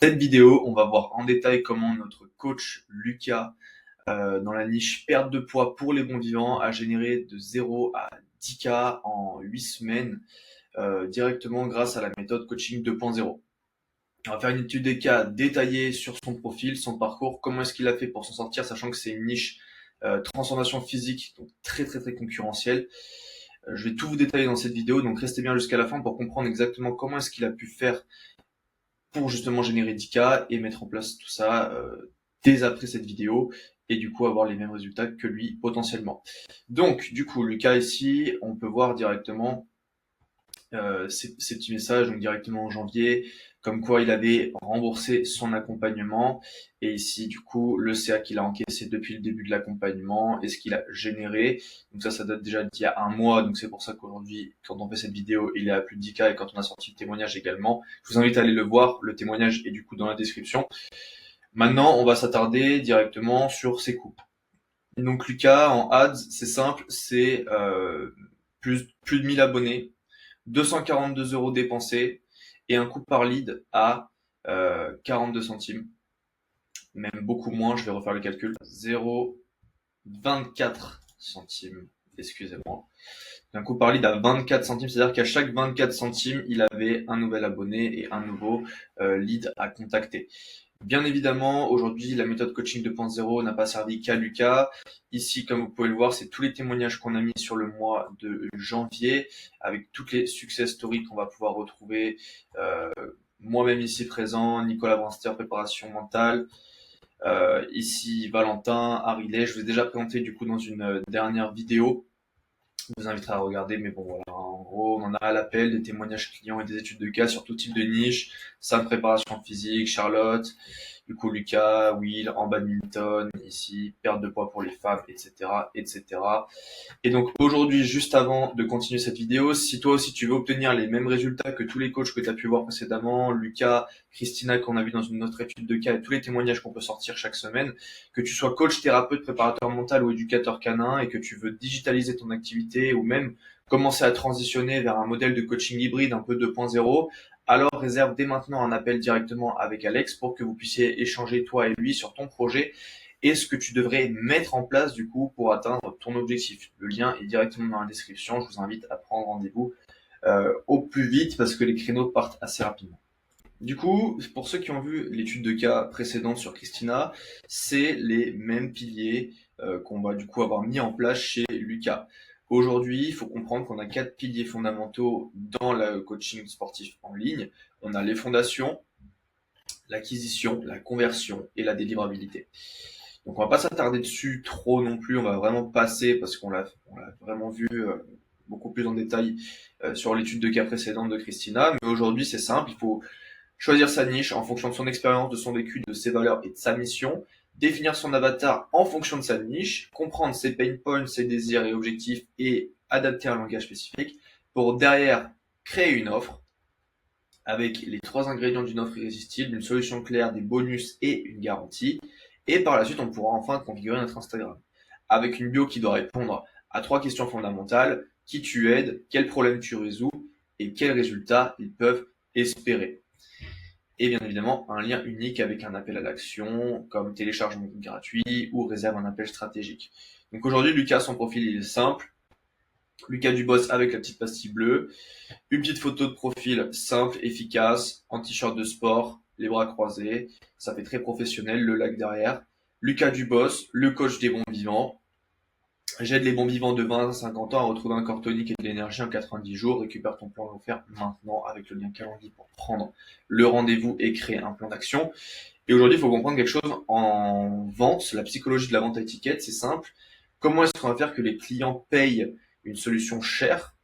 Cette vidéo, on va voir en détail comment notre coach Lucas, dans la niche perte de poids pour les bons vivants, a généré de 0 à 10K en 8 semaines directement grâce à la méthode coaching 2.0. On va faire une étude des cas détaillée sur son profil, son parcours, comment est-ce qu'il a fait pour s'en sortir, sachant que c'est une niche transformation physique, donc très très très concurrentielle. Je vais tout vous détailler dans cette vidéo, donc restez bien jusqu'à la fin pour comprendre exactement comment est-ce qu'il a pu faire pour justement générer 10K et mettre en place tout ça dès après cette vidéo et du coup avoir les mêmes résultats que lui potentiellement. Donc du coup Lucas ici, on peut voir directement ces petits messages, donc directement en janvier, comme quoi il avait remboursé son accompagnement. Et ici, du coup, le CA qu'il a encaissé depuis le début de l'accompagnement et ce qu'il a généré. Donc ça date déjà d'il y a un mois. Donc c'est pour ça qu'aujourd'hui, quand on fait cette vidéo, il est à plus de 10K et quand on a sorti le témoignage également. Je vous invite à aller le voir. Le témoignage est du coup dans la description. Maintenant, on va s'attarder directement sur ses coûts. Et donc Lucas, en ads, c'est simple, c'est plus de 1000 abonnés, 242 euros dépensés et un coût par lead à 42 centimes, même beaucoup moins, je vais refaire le calcul, 0,24 centimes, excusez-moi. Un coût par lead à 24 centimes, c'est-à-dire qu'à chaque 24 centimes, il avait un nouvel abonné et un nouveau lead à contacter. Bien évidemment, aujourd'hui, la méthode coaching 2.0 n'a pas servi qu'à Lucas. Ici, comme vous pouvez le voir, c'est tous les témoignages qu'on a mis sur le mois de janvier, avec toutes les success stories qu'on va pouvoir retrouver. Moi-même ici présent, Nicolas Branster, préparation mentale. Ici, Valentin, Hariley, je vous ai déjà présenté du coup dans une dernière vidéo. Je vous inviterai à regarder, mais bon voilà, en gros, on en a à l'appel, des témoignages clients et des études de cas sur tout type de niche, Sam préparation physique, Charlotte, du coup Lucas, Will, en badminton, ici, perte de poids pour les femmes, etc., etc. Et donc aujourd'hui, juste avant de continuer cette vidéo, si toi aussi tu veux obtenir les mêmes résultats que tous les coachs que tu as pu voir précédemment, Lucas, Christina qu'on a vu dans une autre étude de cas et tous les témoignages qu'on peut sortir chaque semaine, que tu sois coach, thérapeute, préparateur mental ou éducateur canin et que tu veux digitaliser ton activité ou même commencer à transitionner vers un modèle de coaching hybride un peu 2.0, alors réserve dès maintenant un appel directement avec Alex pour que vous puissiez échanger toi et lui sur ton projet et ce que tu devrais mettre en place du coup pour atteindre ton objectif. Le lien est directement dans la description. Je vous invite à prendre rendez-vous au plus vite parce que les créneaux partent assez rapidement. Du coup, pour ceux qui ont vu l'étude de cas précédente sur Christina, c'est les mêmes piliers qu'on va du coup avoir mis en place chez Lucas. Aujourd'hui, il faut comprendre qu'on a 4 piliers fondamentaux dans le coaching sportif en ligne. On a les fondations, l'acquisition, la conversion et la délivrabilité. Donc on va pas s'attarder dessus trop non plus, on va vraiment passer parce qu'on l'a vraiment vu beaucoup plus en détail sur l'étude de cas précédente de Christina. Mais aujourd'hui c'est simple, il faut choisir sa niche en fonction de son expérience, de son vécu, de ses valeurs et de sa mission, définir son avatar en fonction de sa niche, comprendre ses pain points, ses désirs et objectifs et adapter un langage spécifique pour derrière créer une offre avec les 3 ingrédients d'une offre irrésistible, une solution claire, des bonus et une garantie. Et par la suite, on pourra enfin configurer notre Instagram avec une bio qui doit répondre à 3 questions fondamentales: qui tu aides, quels problèmes tu résous et quels résultats ils peuvent espérer. Et bien évidemment, un lien unique avec un appel à l'action, comme télécharge mon guide gratuit ou réserve un appel stratégique. Donc aujourd'hui, Lucas, son profil il est simple. Lucas Dubos avec la petite pastille bleue. Une petite photo de profil simple, efficace, en t-shirt de sport, les bras croisés. Ça fait très professionnel, le lac derrière. Lucas Dubos, le coach des bons vivants. J'aide les bons vivants de 20 à 50 ans à retrouver un corps tonique et de l'énergie en 90 jours. Récupère ton plan offert maintenant avec le lien calendrier pour prendre le rendez-vous et créer un plan d'action. Et aujourd'hui, il faut comprendre quelque chose en vente. La psychologie de la vente à étiquette, c'est simple. Comment est-ce qu'on va faire que les clients payent une solution chère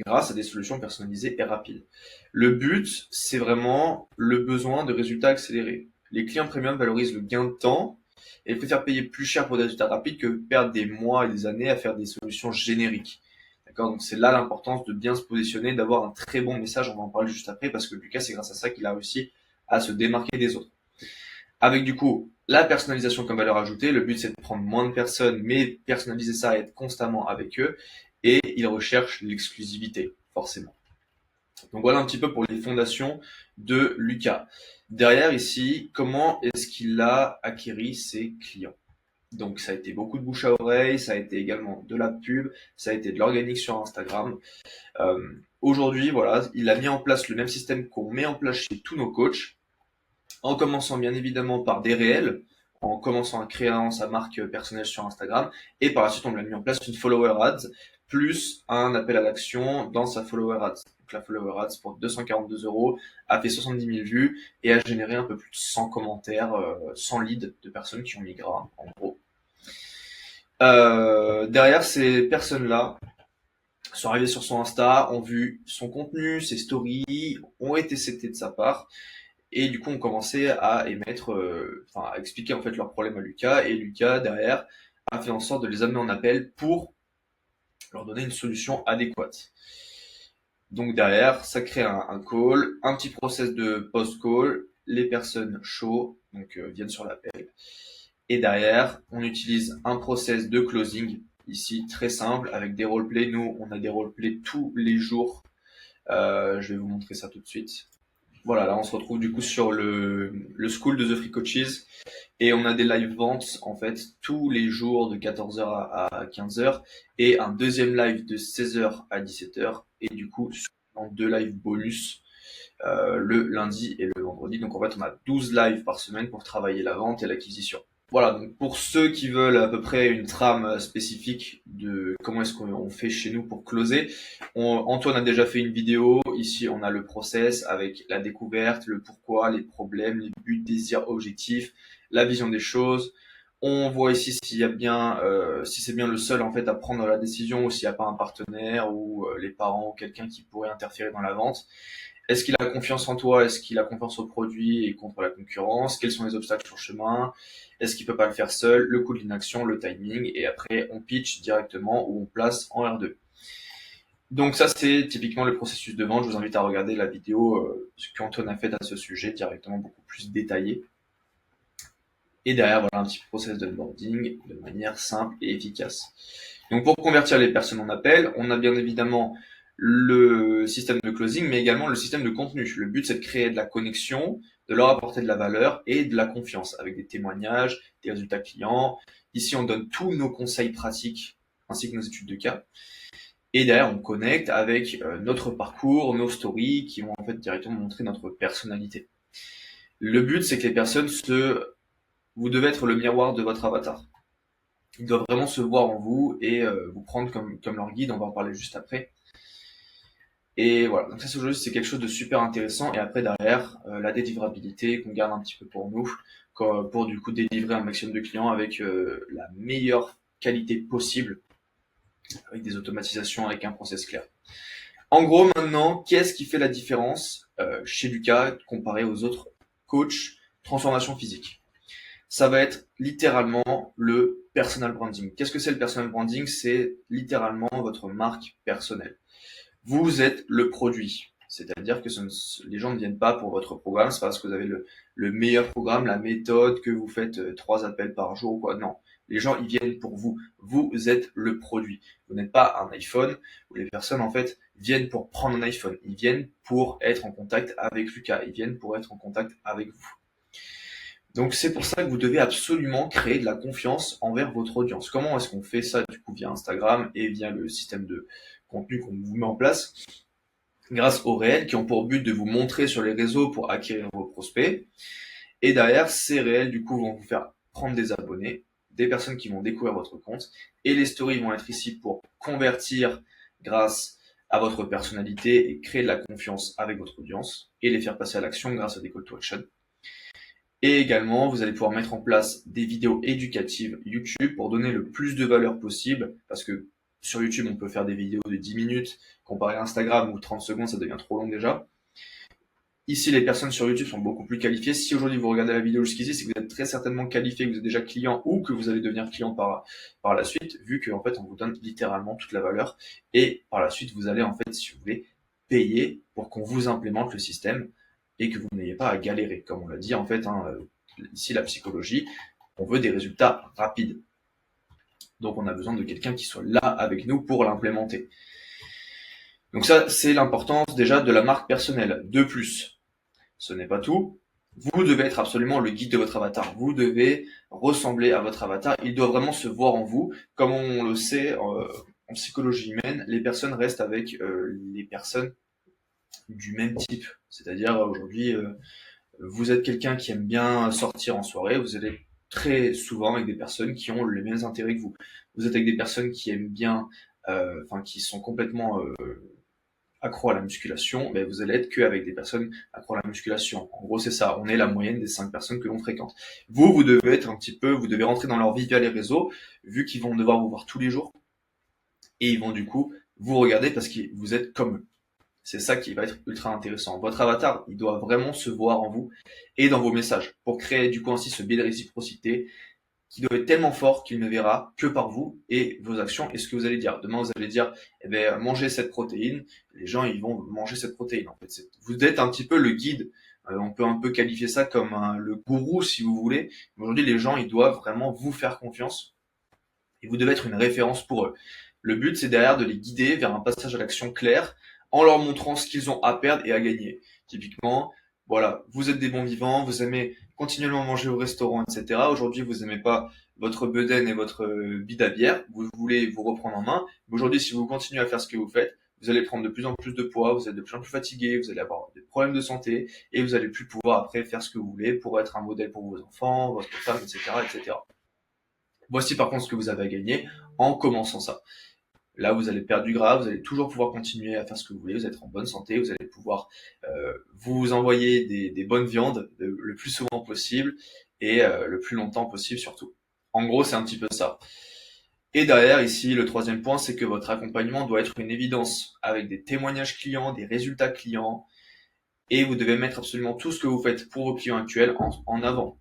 grâce à des solutions personnalisées et rapides? Le but, c'est vraiment le besoin de résultats accélérés. Les clients premium valorisent le gain de temps et préfèrent payer plus cher pour des résultats rapides que perdre des mois et des années à faire des solutions génériques. D'accord? Donc c'est là l'importance de bien se positionner, d'avoir un très bon message. On va en parler juste après parce que Lucas, c'est grâce à ça qu'il a réussi à se démarquer des autres. Avec du coup la personnalisation comme valeur ajoutée, le but c'est de prendre moins de personnes, mais personnaliser ça et être constamment avec eux. Et ils recherchent l'exclusivité, forcément. Donc voilà un petit peu pour les fondations de Lucas. Derrière ici, comment est-ce qu'il a acquis ses clients? Donc ça a été beaucoup de bouche à oreille, ça a été également de la pub, ça a été de l'organique sur Instagram. Aujourd'hui, voilà, il a mis en place le même système qu'on met en place chez tous nos coachs, en commençant bien évidemment par des réels, en commençant à créer sa marque personnelle sur Instagram, et par la suite on lui a mis en place une follower ads, plus un appel à l'action dans sa follower ads. Donc la follower ads pour 242 € a fait 70 000 vues et a généré un peu plus de 100 commentaires, 100 leads de personnes qui ont migré en gros. Derrière ces personnes-là, sont arrivés sur son Insta, ont vu son contenu, ses stories, ont été setés de sa part, et du coup ont commencé à émettre, à expliquer en fait leurs problèmes à Lucas, et Lucas derrière a fait en sorte de les amener en appel pour leur donner une solution adéquate. Donc derrière, ça crée un call, un petit process de post-call, les personnes chaudes viennent sur l'appel, et derrière on utilise un process de closing ici très simple avec des roleplays. Nous on a des roleplays tous les jours. Je vais vous montrer ça tout de suite. Voilà, là on se retrouve du coup sur le school de The Free Coaches et on a des live ventes en fait tous les jours de 14h à 15h et un deuxième live de 16h à 17h et du coup deux lives bonus le lundi et le vendredi. Donc en fait on a 12 lives par semaine pour travailler la vente et l'acquisition. Voilà, donc pour ceux qui veulent à peu près une trame spécifique de comment est-ce qu'on fait chez nous pour closer, Antoine a déjà fait une vidéo. Ici, on a le process avec la découverte, le pourquoi, les problèmes, les buts, désirs, objectifs, la vision des choses. On voit ici s'il y a bien, si c'est bien le seul en fait à prendre la décision ou s'il n'y a pas un partenaire ou les parents ou quelqu'un qui pourrait interférer dans la vente. Est-ce qu'il a confiance en toi? Est-ce qu'il a confiance au produit et contre la concurrence? Quels sont les obstacles sur le chemin? Est-ce qu'il peut pas le faire seul? Le coût de l'inaction, le timing, et après on pitch directement ou on place en R2. Donc ça c'est typiquement le processus de vente. Je vous invite à regarder la vidéo qu'Antoine a faite à ce sujet, directement beaucoup plus détaillée. Et derrière, voilà un petit process d'onboarding de manière simple et efficace. Donc pour convertir les personnes en appel, on a bien évidemment le système de closing, mais également le système de contenu. Le but, c'est de créer de la connexion, de leur apporter de la valeur et de la confiance avec des témoignages, des résultats clients. Ici, on donne tous nos conseils pratiques ainsi que nos études de cas. Et derrière, on connecte avec notre parcours, nos stories qui vont en fait directement montrer notre personnalité. Le but, c'est que les personnes vous devez être le miroir de votre avatar. Ils doivent vraiment se voir en vous et vous prendre comme leur guide. On va en parler juste après. Et voilà, donc ça aujourd'hui c'est quelque chose de super intéressant. Et après derrière, la délivrabilité qu'on garde un petit peu pour nous, pour du coup délivrer un maximum de clients avec la meilleure qualité possible, avec des automatisations, avec un process clair. En gros maintenant, qu'est-ce qui fait la différence chez Lucas comparé aux autres coachs transformation physique? Ça va être littéralement le personal branding. Qu'est-ce que c'est le personal branding? C'est littéralement votre marque personnelle. Vous êtes le produit. C'est-à-dire que les gens ne viennent pas pour votre programme, c'est parce que vous avez le meilleur programme, la méthode, que vous faites 3 appels par jour, quoi. Non. Les gens, ils viennent pour vous. Vous êtes le produit. Vous n'êtes pas un iPhone, où les personnes, en fait, viennent pour prendre un iPhone. Ils viennent pour être en contact avec Lucas. Ils viennent pour être en contact avec vous. Donc c'est pour ça que vous devez absolument créer de la confiance envers votre audience. Comment est-ce qu'on fait ça du coup via Instagram et via le système de contenu qu'on vous met en place grâce aux réels qui ont pour but de vous montrer sur les réseaux pour acquérir vos prospects. Et derrière, ces réels du coup vont vous faire prendre des abonnés, des personnes qui vont découvrir votre compte et les stories vont être ici pour convertir grâce à votre personnalité et créer de la confiance avec votre audience et les faire passer à l'action grâce à des call to action. Et également, vous allez pouvoir mettre en place des vidéos éducatives YouTube pour donner le plus de valeur possible, parce que sur YouTube, on peut faire des vidéos de 10 minutes, comparé à Instagram où 30 secondes, ça devient trop long déjà. Ici, les personnes sur YouTube sont beaucoup plus qualifiées. Si aujourd'hui vous regardez la vidéo jusqu'ici, c'est que vous êtes très certainement qualifié, que vous êtes déjà client ou que vous allez devenir client par la suite, vu qu'en fait, on vous donne littéralement toute la valeur. Et par la suite, vous allez en fait, si vous voulez, payer pour qu'on vous implémente le système et que vous n'ayez pas à galérer. Comme on l'a dit, en fait, ici, la psychologie, on veut des résultats rapides. Donc, on a besoin de quelqu'un qui soit là avec nous pour l'implémenter. Donc ça, c'est l'importance déjà de la marque personnelle. De plus, ce n'est pas tout. Vous devez être absolument le guide de votre avatar. Vous devez ressembler à votre avatar. Il doit vraiment se voir en vous. Comme on le sait en psychologie humaine, les personnes restent avec les personnes du même type. C'est-à-dire aujourd'hui, vous êtes quelqu'un qui aime bien sortir en soirée, vous allez très souvent avec des personnes qui ont les mêmes intérêts que vous. Vous êtes avec des personnes qui aiment bien, qui sont complètement accro à la musculation, mais vous allez être qu'avec des personnes accro à la musculation. En gros, c'est ça. On est la moyenne des 5 personnes que l'on fréquente. Vous devez être un petit peu, vous devez rentrer dans leur vie via les réseaux, vu qu'ils vont devoir vous voir tous les jours, et ils vont du coup vous regarder parce que vous êtes comme eux. C'est ça qui va être ultra intéressant. Votre avatar, il doit vraiment se voir en vous et dans vos messages pour créer du coup ainsi ce biais de réciprocité qui doit être tellement fort qu'il ne verra que par vous et vos actions et ce que vous allez dire. Demain, vous allez dire, eh ben, mangez cette protéine. Les gens, ils vont manger cette protéine. En fait, vous êtes un petit peu le guide. On peut un peu qualifier ça comme le gourou, si vous voulez. Aujourd'hui, les gens, ils doivent vraiment vous faire confiance et vous devez être une référence pour eux. Le but, c'est derrière de les guider vers un passage à l'action clair en leur montrant ce qu'ils ont à perdre et à gagner. Typiquement, voilà, vous êtes des bons vivants, vous aimez continuellement manger au restaurant, etc. Aujourd'hui, vous n'aimez pas votre bedaine et votre bide à bière, vous voulez vous reprendre en main. Aujourd'hui, si vous continuez à faire ce que vous faites, vous allez prendre de plus en plus de poids, vous êtes de plus en plus fatigué, vous allez avoir des problèmes de santé et vous allez plus pouvoir après faire ce que vous voulez pour être un modèle pour vos enfants, votre femme, etc., etc. Voici par contre ce que vous avez à gagner en commençant ça. Là, vous allez perdre du gras, vous allez toujours pouvoir continuer à faire ce que vous voulez, vous allez être en bonne santé, vous allez pouvoir vous envoyer des bonnes viandes le plus souvent possible et le plus longtemps possible surtout. En gros, c'est un petit peu ça. Et derrière, ici, le troisième point, c'est que votre accompagnement doit être une évidence avec des témoignages clients, des résultats clients, et vous devez mettre absolument tout ce que vous faites pour vos clients actuels en avant.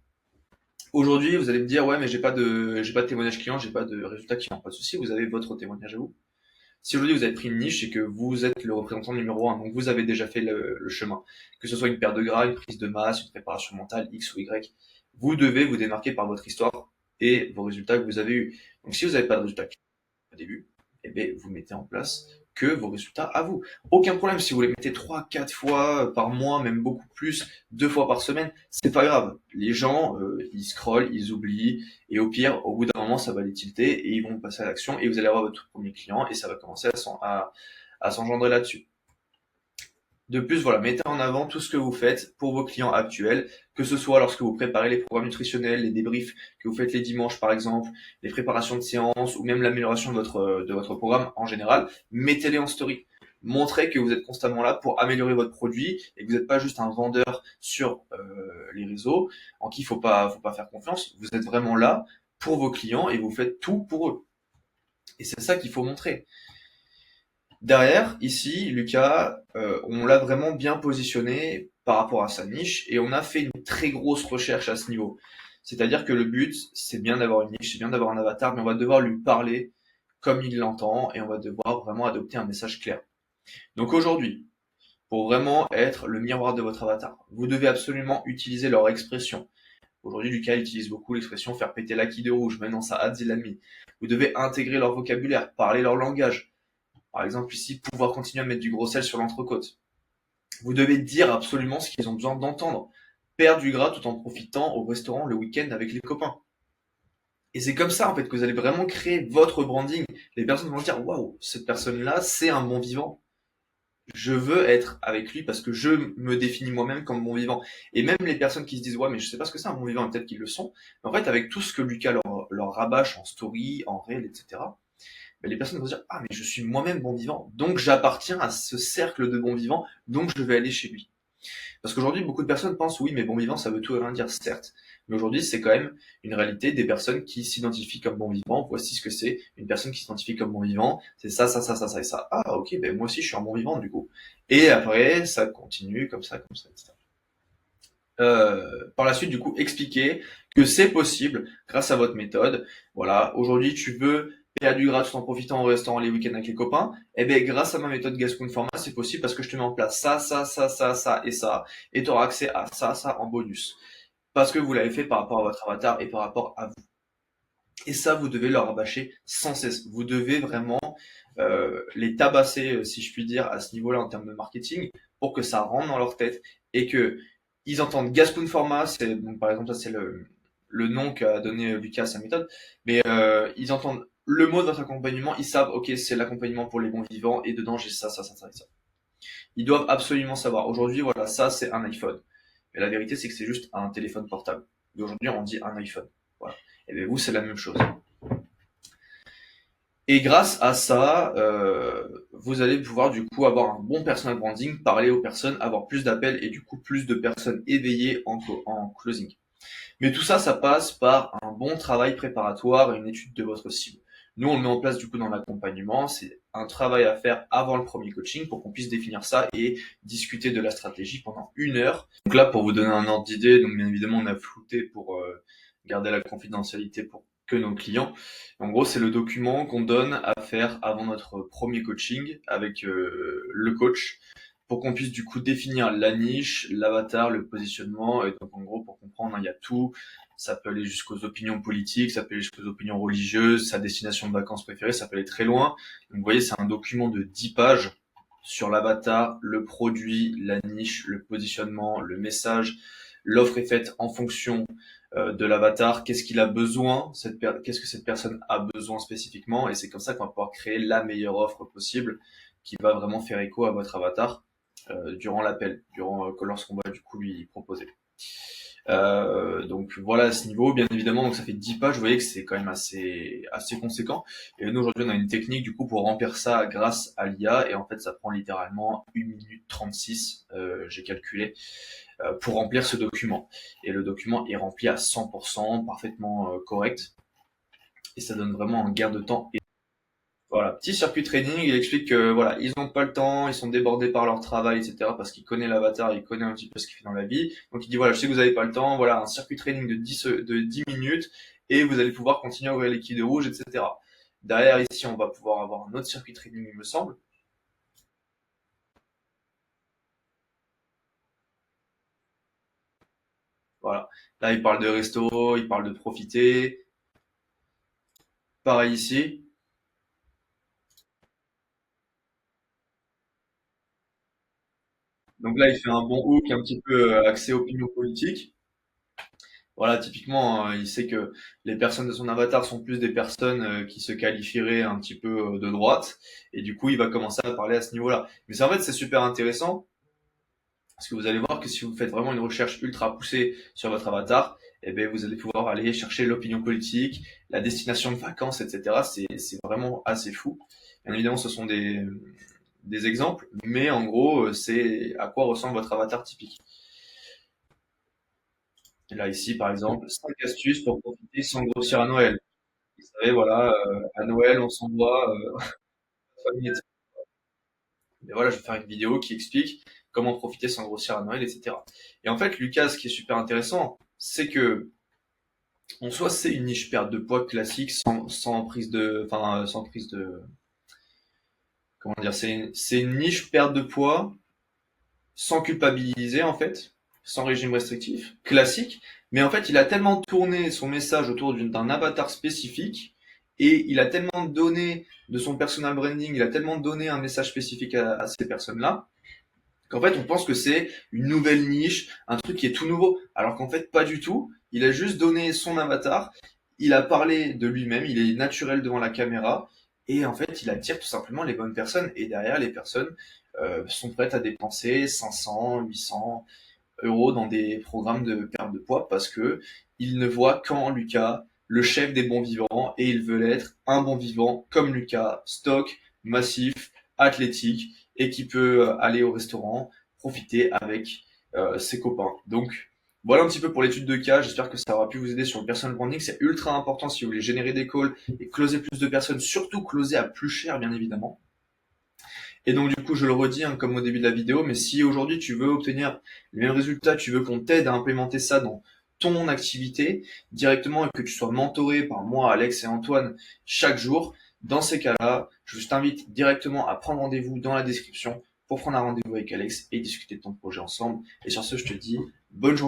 Aujourd'hui, vous allez me dire, ouais, mais j'ai pas de témoignage client, j'ai pas de résultat client. Pas de souci, vous avez votre témoignage à vous. Si aujourd'hui vous avez pris une niche et que vous êtes le représentant numéro un, donc vous avez déjà fait le chemin, que ce soit une perte de gras, une prise de masse, une préparation mentale, X ou Y, vous devez vous démarquer par votre histoire et vos résultats que vous avez eus. Donc si vous n'avez pas de résultats au début, eh bien, vous mettez en place que vos résultats à vous. Aucun problème si vous les mettez 3, 4 fois par mois, même beaucoup plus, 2 fois par semaine, c'est pas grave. Les gens, ils scrollent, ils oublient, et au pire, au bout d'un moment, ça va les tilter, et ils vont passer à l'action, et vous allez avoir votre premier client, et ça va commencer à s'engendrer là-dessus. De plus, voilà, mettez en avant tout ce que vous faites pour vos clients actuels, que ce soit lorsque vous préparez les programmes nutritionnels, les débriefs que vous faites les dimanches par exemple, les préparations de séances ou même l'amélioration de votre programme en général, mettez-les en story. Montrez que vous êtes constamment là pour améliorer votre produit et que vous n'êtes pas juste un vendeur sur les réseaux en qui faut pas faire confiance. Vous êtes vraiment là pour vos clients et vous faites tout pour eux. Et c'est ça qu'il faut montrer. Derrière, ici, Lucas, on l'a vraiment bien positionné par rapport à sa niche et on a fait une très grosse recherche à ce niveau. C'est-à-dire que le but, c'est bien d'avoir une niche, c'est bien d'avoir un avatar, mais on va devoir lui parler comme il l'entend et on va devoir vraiment adopter un message clair. Donc aujourd'hui, pour vraiment être le miroir de votre avatar, vous devez absolument utiliser leur expression. Aujourd'hui, Lucas utilise beaucoup l'expression faire péter l'acquis de rouge, maintenant ça a l'ami. Vous devez intégrer leur vocabulaire, parler leur langage. Par exemple, ici, pouvoir continuer à mettre du gros sel sur l'entrecôte. Vous devez dire absolument ce qu'ils ont besoin d'entendre. Perdre du gras tout en profitant au restaurant le week-end avec les copains. Et c'est comme ça, en fait, que vous allez vraiment créer votre branding. Les personnes vont dire, waouh, cette personne-là, c'est un bon vivant. Je veux être avec lui parce que je me définis moi-même comme bon vivant. Et même les personnes qui se disent, ouais, mais je sais pas ce que c'est un bon vivant, et peut-être qu'ils le sont. Mais en fait, avec tout ce que Lucas leur rabâche en story, en réel, etc., les personnes vont se dire, ah, mais je suis moi-même bon vivant, donc j'appartiens à ce cercle de bons vivants, donc je vais aller chez lui. Parce qu'aujourd'hui, beaucoup de personnes pensent, oui, mais bon vivant, ça veut tout et rien dire, certes. Mais aujourd'hui, c'est quand même une réalité des personnes qui s'identifient comme bon vivant. Voici ce que c'est une personne qui s'identifie comme bon vivant. C'est ça, ça, ça, ça, ça et ça. Ah, ok, ben moi aussi, je suis un bon vivant, du coup. Et après, ça continue comme ça, etc. Par la suite, du coup, expliquer que c'est possible grâce à votre méthode. Voilà, aujourd'hui, tu veux perdre du gras tout en profitant en restant les week-ends avec les copains. Eh bien, grâce à ma méthode Gascon Format, c'est possible parce que je te mets en place ça, ça, ça, ça, ça et ça. Et tu auras accès à ça, ça en bonus. Parce que vous l'avez fait par rapport à votre avatar et par rapport à vous. Et ça, vous devez leur rabâcher sans cesse. Vous devez vraiment les tabasser, si je puis dire, à ce niveau-là en termes de marketing, pour que ça rentre dans leur tête et que ils entendent Gaspoon Format. C'est donc par exemple ça c'est le nom qu'a donné Lucas à sa méthode, mais ils entendent le mot de votre accompagnement, ils savent ok c'est l'accompagnement pour les bons vivants et dedans j'ai ça, ça, ça, ça et ça. Ils doivent absolument savoir. Aujourd'hui voilà ça c'est un iPhone. Mais la vérité c'est que c'est juste un téléphone portable. Et aujourd'hui on dit un iPhone. Voilà. Et bien vous c'est la même chose. Et grâce à ça, vous allez pouvoir du coup avoir un bon personal branding, parler aux personnes, avoir plus d'appels et du coup plus de personnes éveillées en closing. Mais tout ça, ça passe par un bon travail préparatoire et une étude de votre cible. Nous, on le met en place du coup dans l'accompagnement. C'est un travail à faire avant le premier coaching pour qu'on puisse définir ça et discuter de la stratégie pendant 1 heure. Donc là, pour vous donner un ordre d'idée, donc bien évidemment, on a flouté pour garder la confidentialité pour que nos clients. En gros, c'est le document qu'on donne à faire avant notre premier coaching avec le coach pour qu'on puisse du coup définir la niche, l'avatar, le positionnement. Et donc en gros, pour comprendre, il y a tout. Ça peut aller jusqu'aux opinions politiques, ça peut aller jusqu'aux opinions religieuses, sa destination de vacances préférée, ça peut aller très loin. Donc vous voyez, c'est un document de 10 pages sur l'avatar, le produit, la niche, le positionnement, le message. L'offre est faite en fonction de l'avatar, qu'est-ce qu'il a besoin, qu'est-ce que cette personne a besoin spécifiquement, et c'est comme ça qu'on va pouvoir créer la meilleure offre possible qui va vraiment faire écho à votre avatar durant l'appel, lorsqu'on va du coup lui proposer. Donc voilà à ce niveau, bien évidemment, donc ça fait 10 pages, vous voyez que c'est quand même assez conséquent. Et nous aujourd'hui on a une technique du coup pour remplir ça grâce à l'IA, et en fait ça prend littéralement 1 minute 36, j'ai calculé, pour remplir ce document. Et le document est rempli à 100%, parfaitement correct, et ça donne vraiment un gain de temps. Voilà, petit circuit training, il explique que voilà, ils n'ont pas le temps, ils sont débordés par leur travail, etc. parce qu'il connaît l'avatar, il connaît un petit peu ce qu'il fait dans la vie. Donc il dit voilà, je sais que vous n'avez pas le temps, voilà, un circuit training de 10 minutes et vous allez pouvoir continuer à ouvrir l'équipe de rouge, etc. Derrière ici, on va pouvoir avoir un autre circuit training, il me semble. Voilà. Là, il parle de resto, il parle de profiter. Pareil ici. Donc là, il fait un bon hook un petit peu axé opinion politique. Voilà, typiquement, il sait que les personnes de son avatar sont plus des personnes qui se qualifieraient un petit peu de droite, et du coup, il va commencer à parler à ce niveau-là. Mais c'est en fait, c'est super intéressant, parce que vous allez voir que si vous faites vraiment une recherche ultra poussée sur votre avatar, eh ben, vous allez pouvoir aller chercher l'opinion politique, la destination de vacances, etc. C'est vraiment assez fou. Bien évidemment, ce sont des exemples, mais en gros, c'est à quoi ressemble votre avatar typique. Et là, ici, par exemple, 5 astuces pour profiter sans grossir à Noël. Vous savez, voilà, à Noël, on s'envoie famille, etc. Mais voilà, je vais faire une vidéo qui explique comment profiter sans grossir à Noël, etc. Et en fait, Lucas, ce qui est super intéressant, c'est que en soi, c'est une niche perte de poids classique sans prise de, enfin, sans prise de, comment dire, c'est une niche perte de poids sans culpabiliser en fait, sans régime restrictif, classique, mais en fait il a tellement tourné son message autour d'un avatar spécifique et il a tellement donné de son personal branding, il a tellement donné un message spécifique à ces personnes-là, qu'en fait on pense que c'est une nouvelle niche, un truc qui est tout nouveau, alors qu'en fait pas du tout, il a juste donné son avatar, il a parlé de lui-même, il est naturel devant la caméra, et en fait il attire tout simplement les bonnes personnes, et derrière les personnes sont prêtes à dépenser 500, 800 euros dans des programmes de perte de poids parce que ils ne voient qu'en Lucas le chef des bons vivants et ils veulent être un bon vivant comme Lucas, stock, massif, athlétique et qui peut aller au restaurant, profiter avec ses copains. Donc voilà un petit peu pour l'étude de cas, j'espère que ça aura pu vous aider sur le personal branding, c'est ultra important si vous voulez générer des calls et closer plus de personnes, surtout closer à plus cher bien évidemment. Et donc du coup, je le redis hein, comme au début de la vidéo, mais si aujourd'hui tu veux obtenir les mêmes résultats, tu veux qu'on t'aide à implémenter ça dans ton activité directement et que tu sois mentoré par moi, Alex et Antoine chaque jour, dans ces cas-là, je t'invite directement à prendre rendez-vous dans la description pour prendre un rendez-vous avec Alex et discuter de ton projet ensemble. Et sur ce, je te dis bonne journée.